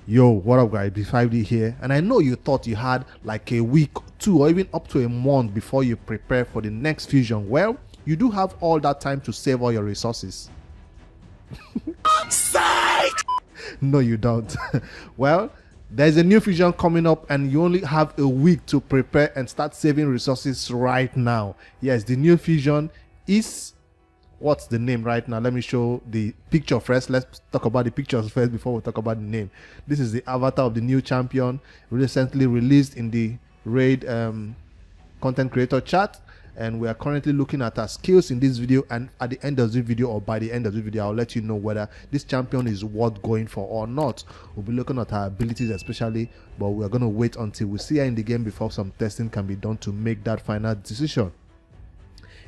Yo, what up guys, B5D here, and I know you thought you had like a week, 2 or even up to a month before you prepare for the next fusion. Well, you do have all that time to save all your resources. No you don't. Well, there's a new fusion coming up and you only have a week to prepare and start saving resources right now. Yes, the new fusion is, what's the name right now? Let me show the picture first. Let's talk about the pictures first before we talk about the name. This is the avatar of the new champion, recently released in the raid content creator chat, and we are currently looking at our skills in this video, and at the end of the video, or by the end of the video, I'll let you know whether this champion is worth going for or not. We'll be looking at her abilities especially, but we're going to wait until we see her in the game before some testing can be done to make that final decision.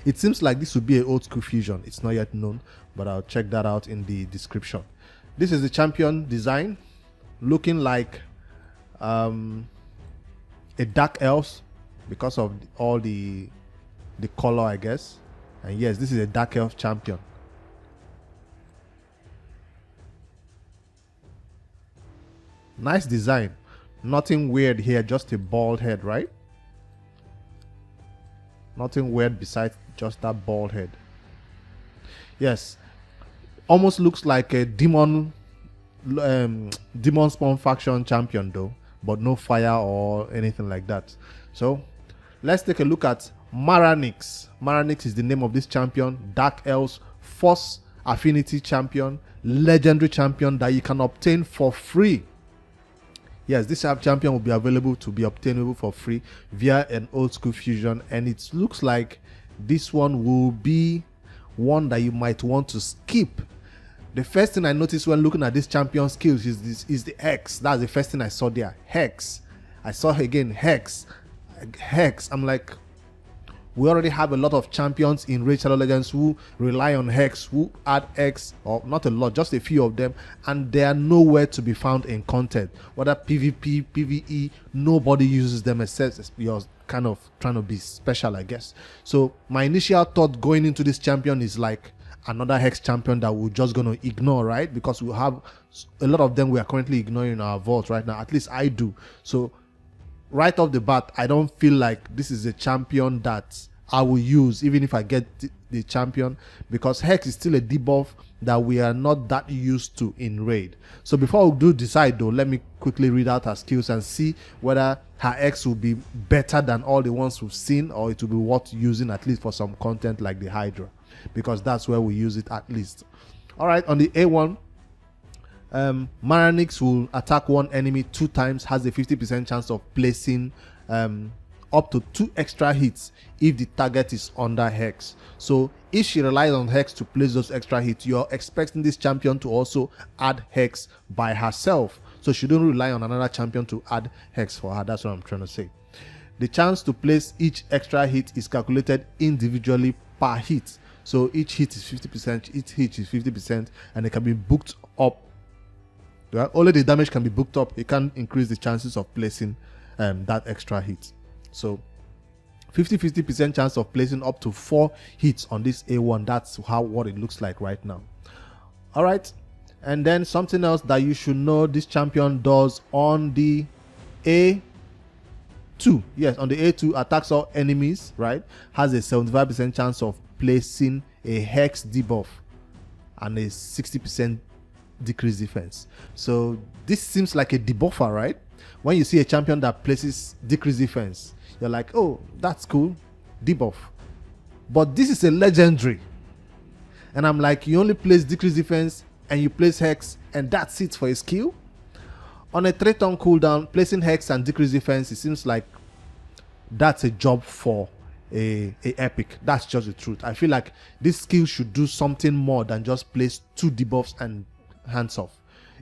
It seems like this would be an old school fusion. It's not yet known, but I'll check that out in the description. This is the champion design, looking like a dark elves because of all the color, I guess. And yes, this is a dark elf champion. Nice design. Nothing weird here, just a bald head, right? Nothing weird besides just that bald head. Yes, almost looks like a demon spawn faction champion though, but no fire or anything like that. So let's take a look at Maranix. Maranix is the name of this champion. Dark Elves Force Affinity champion, legendary champion that you can obtain for free. Yes, this champion will be available to be obtainable for free via an old school fusion, and it looks like this one will be one that you might want to skip. The first thing I noticed when looking at this champion skills is the Hex. That's the first thing I saw there. Hex. I saw again Hex. I'm like, we already have a lot of champions in Raid Shadow Legends who rely on Hex, who add X, or not a lot, just a few of them, and they are nowhere to be found in content. Whether PvP, PvE, nobody uses them except you're kind of trying to be special, I guess. So my initial thought going into this champion is like another Hex champion that we're just going to ignore, right? Because we have a lot of them we are currently ignoring in our vault right now. At least I do. So right off the bat, I don't feel like this is a champion that I will use even if I get the champion, because Hex is still a debuff that we are not that used to in raid. So before we do decide though, let me quickly read out her skills and see whether her X will be better than all the ones we've seen, or it will be worth using at least for some content like the Hydra, because that's where we use it at least. All right, on the A1, Maranix will attack one enemy 2 times, has a 50% chance of placing up to 2 extra hits if the target is under Hex. So if she relies on Hex to place those extra hits, you're expecting this champion to also add Hex by herself. So she don't rely on another champion to add Hex for her. That's what I'm trying to say. The chance to place each extra hit is calculated individually per hit. So each hit is 50%, each hit is 50%, and it can be booked up. Well, only the damage can be booked up. It can increase the chances of placing that extra hit. So 50% chance of placing up to 4 hits on this A1. That's what it looks like right now. All right, and then something else that you should know this champion does on the A2. Yes, on the A2, attacks all enemies, right? Has a 75% chance of placing a Hex debuff and a 60% decreased defense. So this seems like a debuffer, right? When you see a champion that places decreased defense, you're like, oh, that's cool, debuff. But this is a legendary, and I'm like, you only place decreased defense and you place Hex, and that's it for a skill? On a 3-turn cooldown, placing Hex and decreased defense, it seems like that's a job for a epic. That's just the truth. I feel like this skill should do something more than just place 2 debuffs and hands off.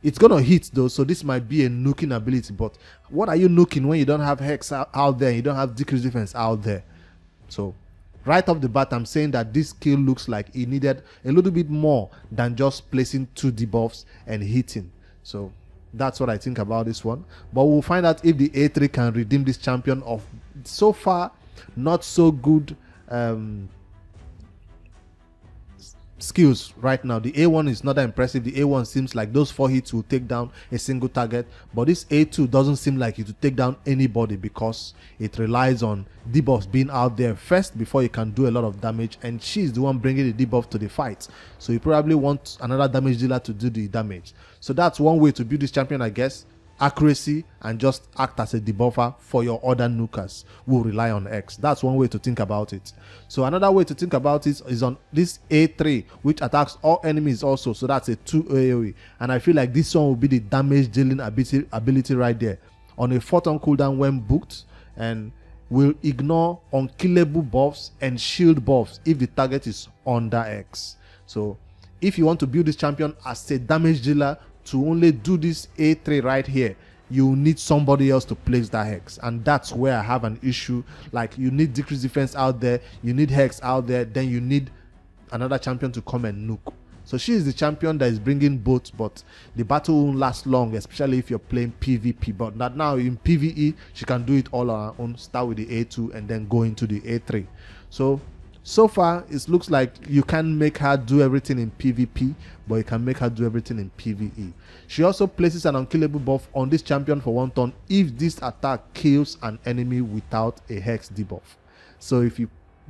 It's gonna hit though, so this might be a nuking ability, but what are you nuking when you don't have Hex out there, you don't have decreased defense out there? So right off the bat, I'm saying that this skill looks like it needed a little bit more than just placing 2 debuffs and hitting. So that's what I think about this one, but we'll find out if the A3 can redeem this champion of so far not so good skills right now, the A1 is not that impressive. The A1 seems like those 4 hits will take down a single target, but this A2 doesn't seem like it will take down anybody because it relies on debuffs being out there first before you can do a lot of damage, and she's the one bringing the debuff to the fight, so you probably want another damage dealer to do the damage. So that's one way to build this champion, I guess. Accuracy, and just act as a debuffer for your other nukers who rely on X. That's one way to think about it. So another way to think about it is on this A3, which attacks all enemies also. So that's a 2 AoE, and I feel like this one will be the damage dealing ability right there on a 4-turn cooldown when booked, and will ignore unkillable buffs and shield buffs if the target is under X. So if you want to build this champion as a damage dealer to only do this A3 right here, you need somebody else to place that hex, and that's where I have an issue. Like, you need decreased defense out there, you need hex out there, then you need another champion to come and nuke. So she is the champion that is bringing both, but the battle won't last long, especially if you're playing PvP. But not now in PvE, she can do it all on her own, start with the A2 and then go into the A3. So far, it looks like you can make her do everything in PvP, but you can make her do everything in PvE. She also places an unkillable buff on this champion for 1 turn if this attack kills an enemy without a hex debuff. So if you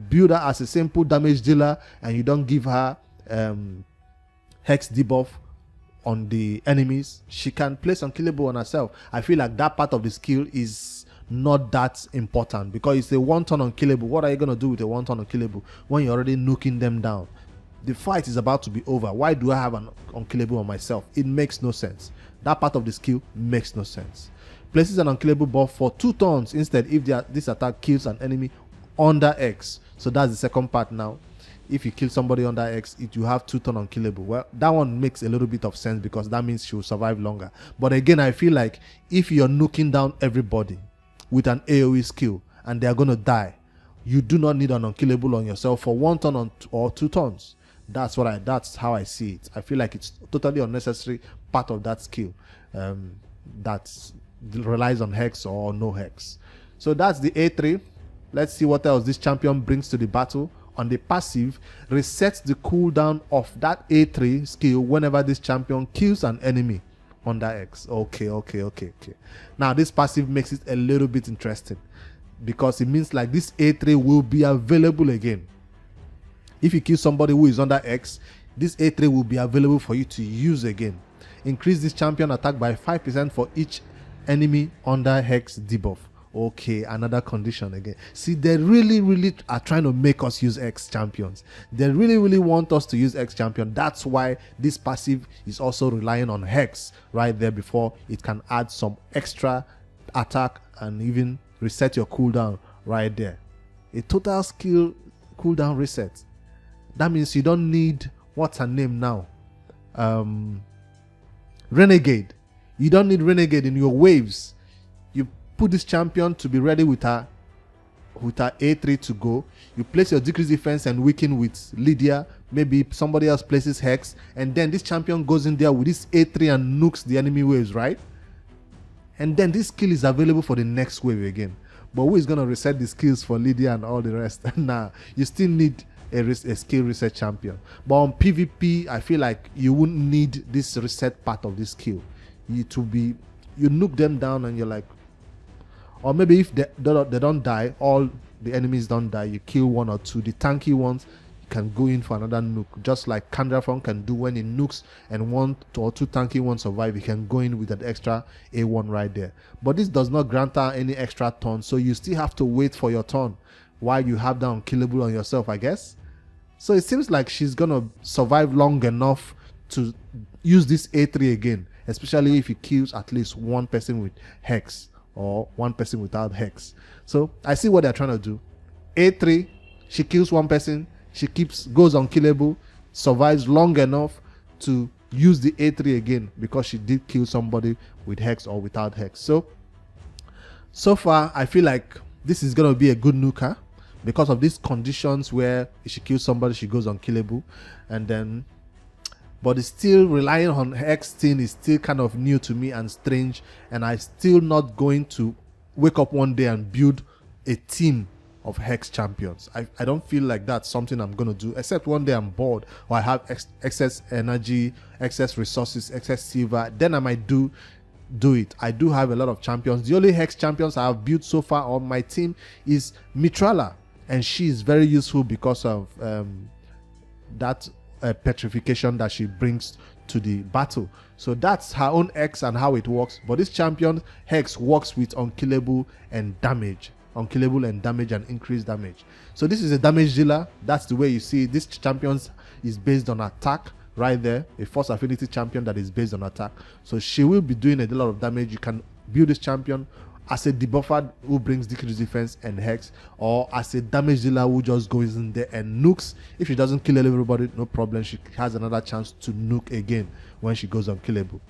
build her as a simple damage dealer and you don't give her hex debuff on the enemies, she can place unkillable on herself. I feel like that part of the skill is not that important because it's a 1-turn unkillable. What are you going to do with a 1-turn unkillable when you're already nuking them down? The fight is about to be over. Why do I have an unkillable on myself? It makes no sense. That part of the skill makes no sense. Places an unkillable buff for 2 turns instead if this attack kills an enemy under X. So that's the second part now. If you kill somebody under X, you have 2-turn unkillable. Well, that one makes a little bit of sense because that means she will survive longer. But again, I feel like if you're nuking down everybody with an AoE skill and they are going to die, you do not need an unkillable on yourself for 1 turn or 2 turns. That's how I see it. I feel like it's totally unnecessary part of that skill that relies on hex or no hex. So that's the A3. Let's see what else this champion brings to the battle. On the passive, resets the cooldown of that A3 skill whenever this champion kills an enemy under X. Okay. Now this passive makes it a little bit interesting because it means like this A3 will be available again. If you kill somebody who is under X, this A3 will be available for you to use again. Increase this champion attack by 5% for each enemy under Hex debuff. Okay, another condition again. See, they really are trying to make us use X champions. They really want us to use X champion. That's why this passive is also relying on Hex right there before it can add some extra attack and even reset your cooldown right there. A total skill cooldown reset. That means you don't need, what's her name now? Renegade. You don't need Renegade in your waves. You put this champion to be ready with her A3 to go. You place your decreased defense and weaken with Lydia. Maybe somebody else places Hex, and then this champion goes in there with this A3 and nukes the enemy waves, right? And then this skill is available for the next wave again. But who is going to reset the skills for Lydia and all the rest? Nah, you still need a skill reset champion. But on PvP, I feel like you wouldn't need this reset part of this skill. You nuke them down and you're like, or maybe if they don't die, all the enemies don't die, you kill 1 or 2. The tanky ones, you can go in for another nuke, just like Kandrafon can do when he nukes and 1 or 2 tanky ones survive. He can go in with an extra A1 right there. But this does not grant her any extra turn, so you still have to wait for your turn while you have that unkillable on yourself, I guess. So it seems like she's gonna survive long enough to use this A3 again, especially if he kills at least 1 person with Hex or 1 person without Hex. So I see what they're trying to do. A3, she kills 1 person, she goes unkillable, survives long enough to use the A3 again because she did kill somebody with Hex or without Hex. So far I feel like this is gonna be a good nuker because of these conditions where if she kills somebody, she goes unkillable, and then, but it's still relying on Hex thing is still kind of new to me and strange, and I'm still not going to wake up one day and build a team of Hex champions. I don't feel like that's something I'm going to do, except one day I'm bored or I have excess energy, excess resources, excess silver. Then I might do it. I do have a lot of champions. The only Hex champions I have built so far on my team is Mitrala, and she is very useful because of that petrification that she brings to the battle. So that's her own X and how it works. But this champion Hex works with unkillable and damage. Unkillable and damage and increased damage. So this is a damage dealer. That's the way you see it. This champion is based on attack right there. A force affinity champion that is based on attack. So she will be doing a lot of damage. You can build this champion as a debuffer who brings decreased defense and Hex, or as a damage dealer who just goes in there and nukes. If she doesn't kill everybody, no problem, she has another chance to nuke again when she goes unkillable.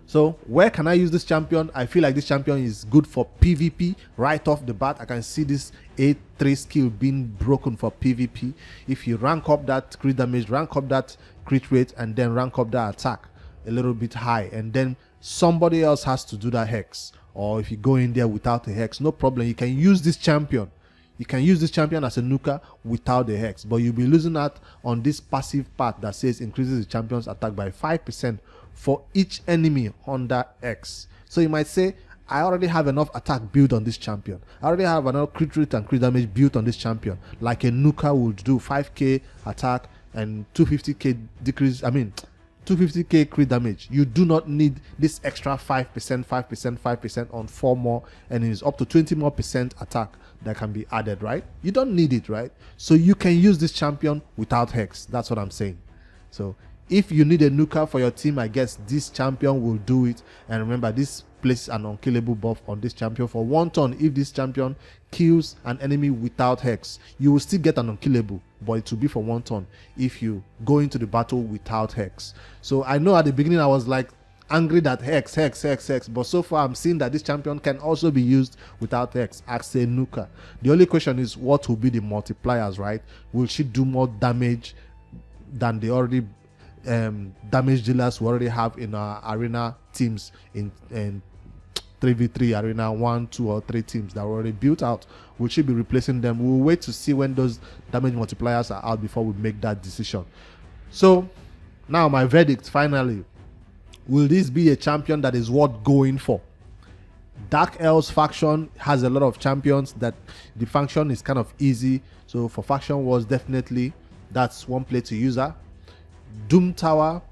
So where can I use this champion? I feel like this champion is good for PvP right off the bat. I can see this A3 skill being broken for PvP. If you rank up that crit damage, rank up that crit rate, and then rank up that attack a little bit high, and then somebody else has to do that Hex, or if you go in there without a Hex, no problem, you can use this champion. You can use this champion as a nuker without the Hex, but you'll be losing out on this passive part that says increases the champion's attack by 5% for each enemy under X. So you might say, I already have enough attack built on this champion. I already have enough crit rate and crit damage built on this champion. Like a nuker would do 5k attack and 250k decrease, 250k crit damage. You do not need this extra 5%, 5%, 5% on 4 more enemies, up to 20 more percent attack that can be added, right? You don't need it, right? So you can use this champion without Hex. That's what I'm saying. So if you need a nuker for your team, I guess this champion will do it. And remember, this places an unkillable buff on this champion for 1 turn. If this champion kills an enemy without Hex, you will still get an unkillable, but it will be for 1 turn if you go into the battle without Hex. So I know at the beginning I was like angry that Hex, but so far I'm seeing that this champion can also be used without Hex as a nuker. The only question is, what will be the multipliers, right? Will she do more damage than the already damage dealers we already have in our arena teams in 3v3 arena 1, 2 or 3 teams that were already built out? Will she be replacing them? We'll wait to see when those damage multipliers are out before we make that decision. So now my verdict finally, will this be a champion that is worth going for? Dark Elves faction has a lot of champions that the faction is kind of easy. So for faction wars, definitely that's one play to use her. Doom Tower,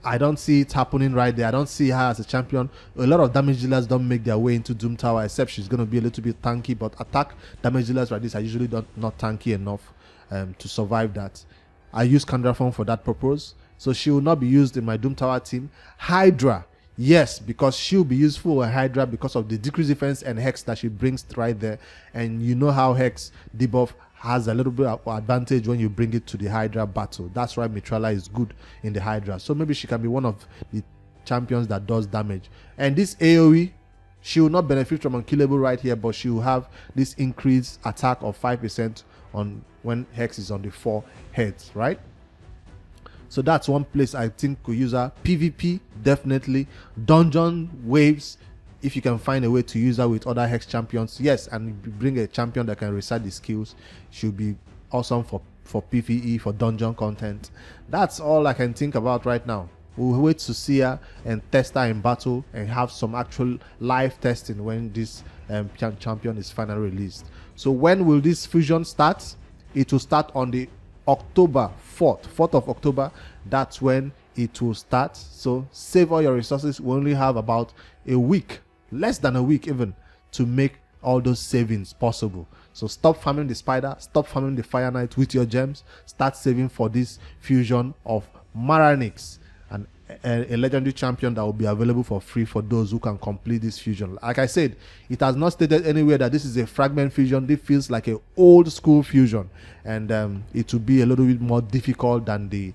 I don't see it happening right there. I don't see her as a champion. A lot of damage dealers don't make their way into Doom Tower, except she's going to be a little bit tanky, but attack damage dealers like this are usually not tanky enough to survive that. I use Candraform for that purpose, so she will not be used in my Doom Tower team. Hydra, yes, because she'll be useful with Hydra because of the decreased defense and Hex that she brings right there. And you know how Hex debuff has a little bit of advantage when you bring it to the Hydra battle. That's why Mitrala is good in the Hydra. So maybe she can be one of the champions that does damage. And this AoE, she will not benefit from unkillable right here, but she will have this increased attack of 5% on when Hex is on the 4 heads, right? So that's one place I think could use her. PvP, definitely. Dungeon waves, if you can find a way to use her with other Hex champions, yes, and bring a champion that can recite the skills, should be awesome for PvE, for dungeon content. That's all I can think about right now. We'll wait to see her and test her in battle and have some actual live testing when this champion is finally released. So when will this fusion start? It will start on the October 4th of October. That's when it will start. So save all your resources. We only have about a week, less than a week even, to make all those savings possible. So stop farming the spider, stop farming the fire knight with your gems, start saving for this fusion of Maranix, and a legendary champion that will be available for free for those who can complete this fusion. Like I said, it has not stated anywhere that this is a fragment fusion. This feels like an old school fusion, and it will be a little bit more difficult than the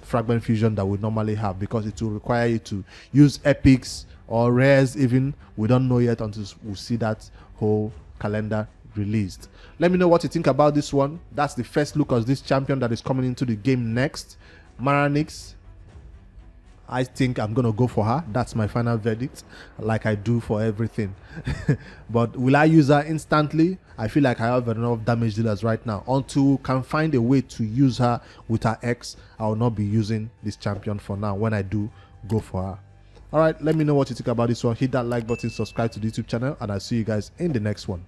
fragment fusion that we normally have, because it will require you to use epics or rares even. We don't know yet until we see that whole calendar released. Let me know what you think about this one. That's the first look of this champion that is coming into the game next, Maranix. I think I'm gonna go for her. That's my final verdict, like I do for everything. But will I use her instantly? I feel like I have enough damage dealers right now. Until we can find a way to use her with her X, I will not be using this champion for now. When I do, go for her. All right, let me know what you think about this one. Hit that like button, subscribe to the YouTube channel, and I'll see you guys in the next one.